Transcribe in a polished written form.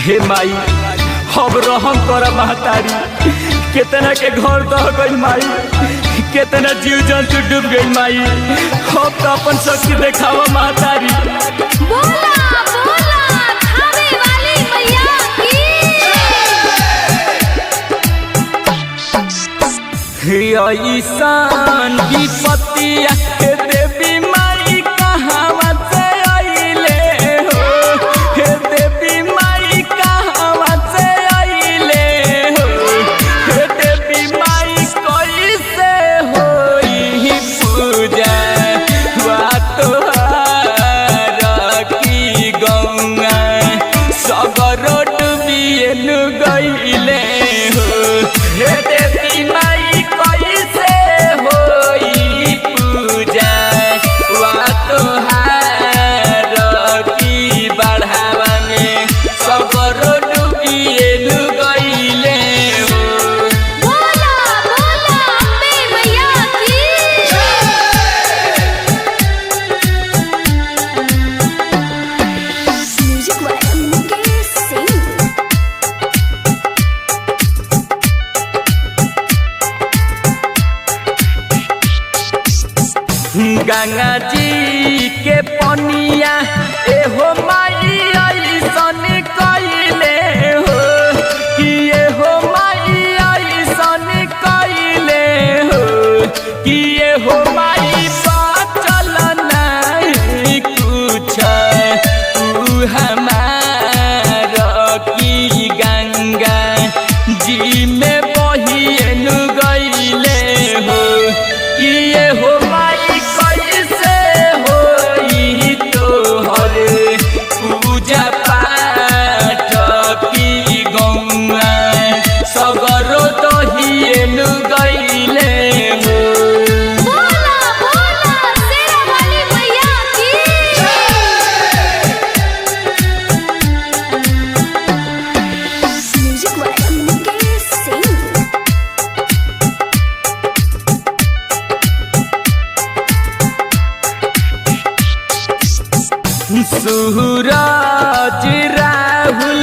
हे माई अब रहम कर महतारी, कितना के घर दह गई माई, कितना जीव जंतु डूब गई माई। अब तो अपन शक्ति देखावा महतारी। बोला बोला खावे वाली मैया की। ऐसान विपत्तिया के देवी माई कहावा से आइले हो, हे देवी माई कहावा से आइले हो, हे देवी माई कैसे होई पूजा वा तोहार की गौआ सगरो डूबियन गइले हो, हे देवी माई कैसे होई पूजा वा तोहार की बढ़ावा में सगरो डूबियन गइले हो। बोला बोला अम्बे मैया की। म्यूजिक वाला मुकेश सिंह। गंगा जी के पनिया एहो माई ऐसन कइले हो, कि एहो माई ऐसन कइले हो, कि एहो माई बचल नहीं कुछ तू हमार की गंगा जी में बहियन गइले हो, कि एहो कैसे होई तोहर पूजा पाठ की गौआ सगरो दहियन गइले हो। बोला बोला शेरा वाली मैया की। म्यूजिक वाला मुकेश सिंह। सूरज राहुल